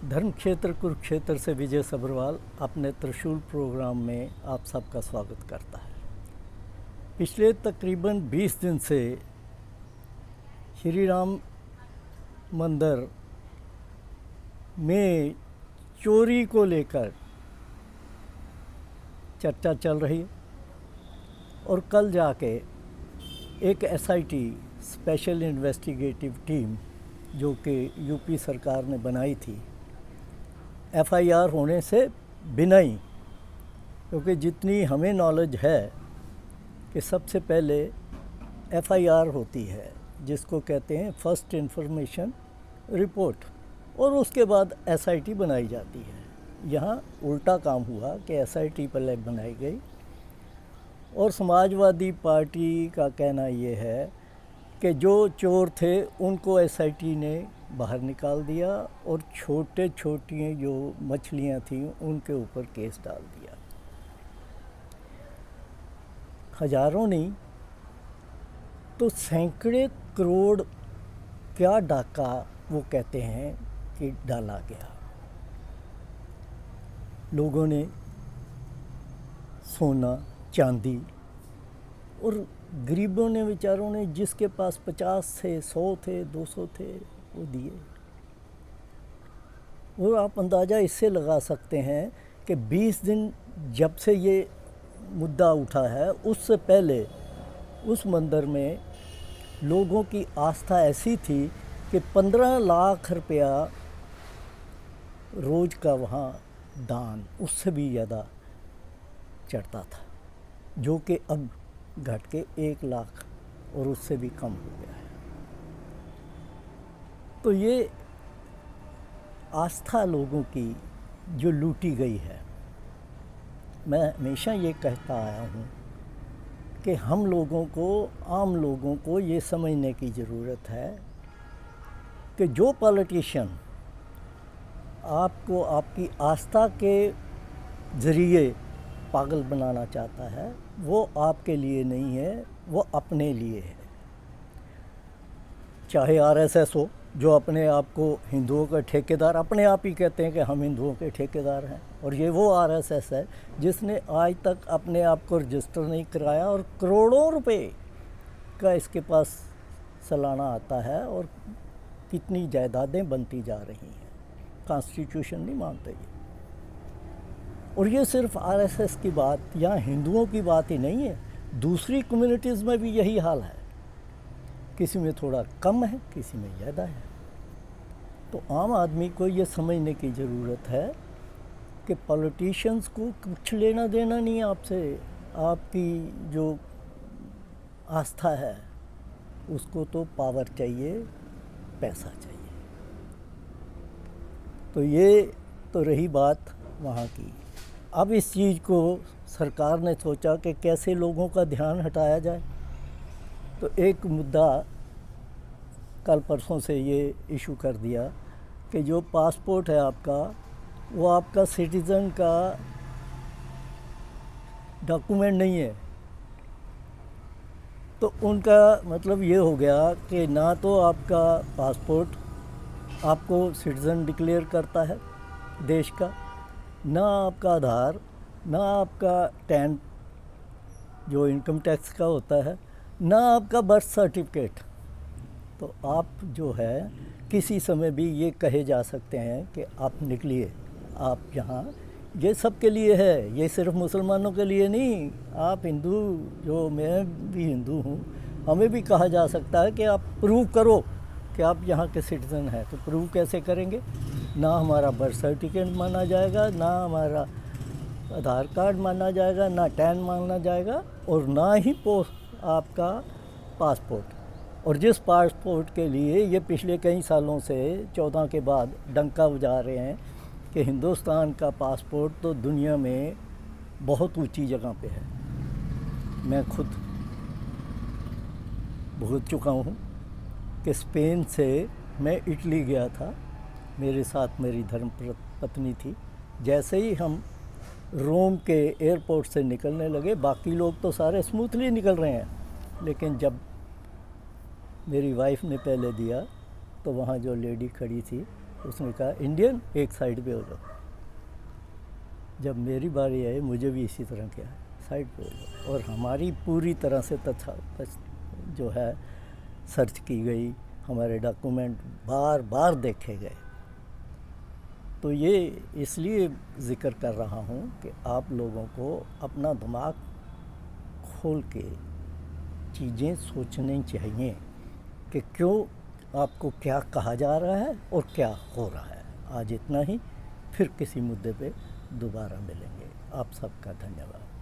धर्म क्षेत्र कुरुक्षेत्र से विजय सब्रवाल अपने त्रिशूल प्रोग्राम में आप सबका स्वागत करता है। पिछले तकरीबन 20 दिन से श्री राम मंदिर में चोरी को लेकर चर्चा चल रही है और कल जाके एक एसआईटी स्पेशल इन्वेस्टिगेटिव टीम जो कि यूपी सरकार ने बनाई थी एफआईआर होने से बिना ही, क्योंकि जितनी हमें नॉलेज है कि सबसे पहले एफआईआर होती है जिसको कहते हैं फर्स्ट इंफॉर्मेशन रिपोर्ट, और उसके बाद एसआईटी बनाई जाती है। यहाँ उल्टा काम हुआ कि एसआईटी पहले बनाई गई और समाजवादी पार्टी का कहना ये है कि जो चोर थे उनको एसआईटी ने बाहर निकाल दिया और छोटे छोटी जो मछलियाँ थीं उनके ऊपर केस डाल दिया। हजारों नहीं तो सैकड़े करोड़ क्या डाका वो कहते हैं कि डाला गया। लोगों ने सोना चांदी और गरीबों ने बेचारों ने जिसके पास 50 थे 100 थे 200 थे वो दिए। और आप अंदाज़ा इससे लगा सकते हैं कि 20 दिन जब से ये मुद्दा उठा है उससे पहले उस मंदिर में लोगों की आस्था ऐसी थी कि 15 लाख रुपया रोज़ का वहाँ दान उससे भी ज़्यादा चढ़ता था, जो कि अब घट के 1 लाख और उससे भी कम हो गया है। तो ये आस्था लोगों की जो लूटी गई है, मैं हमेशा ये कहता आया हूँ कि हम लोगों को, आम लोगों को ये समझने की ज़रूरत है कि जो पॉलिटिशियन आपको आपकी आस्था के ज़रिए पागल बनाना चाहता है वो आपके लिए नहीं है, वो अपने लिए है। चाहे आरएसएस हो जो अपने आप को हिंदुओं का ठेकेदार, अपने आप ही कहते हैं कि हम हिंदुओं के ठेकेदार हैं, और ये वो आरएसएस है जिसने आज तक अपने आप को रजिस्टर नहीं कराया और करोड़ों रुपए का इसके पास सालाना आता है और कितनी जायदादें बनती जा रही हैं। कॉन्स्टिट्यूशन नहीं मानते ये। और ये सिर्फ आरएसएस की बात या हिंदुओं की बात ही नहीं है, दूसरी कम्युनिटीज़ में भी यही हाल है। किसी में थोड़ा कम है, किसी में ज़्यादा है। तो आम आदमी को ये समझने की ज़रूरत है कि पॉलिटिशियंस को कुछ लेना देना नहीं है आपसे। आपकी जो आस्था है उसको तो पावर चाहिए, पैसा चाहिए। तो ये तो रही बात वहाँ की। अब इस चीज़ को सरकार ने सोचा कि कैसे लोगों का ध्यान हटाया जाए। तो एक मुद्दा कल परसों से ये इशू कर दिया कि जो पासपोर्ट है आपका वो आपका सिटीज़न का डॉक्यूमेंट नहीं है। तो उनका मतलब ये हो गया कि ना तो आपका पासपोर्ट आपको सिटीज़न डिक्लेयर करता है देश का, ना आपका आधार, ना आपका टैन जो इनकम टैक्स का होता है, ना आपका बर्थ सर्टिफिकेट। तो आप जो है किसी समय भी ये कहे जा सकते हैं कि आप निकलिए, आप यहाँ, ये सब के लिए है, ये सिर्फ मुसलमानों के लिए नहीं। आप हिंदू, जो मैं भी हिंदू हूँ, हमें भी कहा जा सकता है कि आप प्रूव करो कि आप यहाँ के सिटीज़न हैं। तो प्रूव कैसे करेंगे? ना हमारा बर्थ सर्टिफिकेट माना जाएगा, ना हमारा आधार कार्ड माना जाएगा, ना टैन माना जाएगा, और ना ही आपका पासपोर्ट। और जिस पासपोर्ट के लिए ये पिछले कई सालों से 14 के बाद डंका बजा रहे हैं कि हिंदुस्तान का पासपोर्ट तो दुनिया में बहुत ऊंची जगह पे है। मैं खुद भूल चुका हूँ कि स्पेन से मैं इटली गया था, मेरे साथ मेरी धर्म पत्नी थी। जैसे ही हम रोम के एयरपोर्ट से निकलने लगे, बाकी लोग तो सारे स्मूथली निकल रहे हैं, लेकिन जब मेरी वाइफ ने पहले दिया तो वहाँ जो लेडी खड़ी थी उसने कहा इंडियन एक साइड पे हो जाओ। जब मेरी बारी आई मुझे भी इसी तरह किया, साइड पे हो जाओ। और हमारी पूरी तरह से जो है सर्च की गई, हमारे डॉक्यूमेंट बार बार देखे गए। तो ये इसलिए ज़िक्र कर रहा हूँ कि आप लोगों को अपना दिमाग खोल के चीज़ें सोचनी चाहिए कि क्यों आपको क्या कहा जा रहा है और क्या हो रहा है। आज इतना ही, फिर किसी मुद्दे पे दोबारा मिलेंगे। आप सबका धन्यवाद।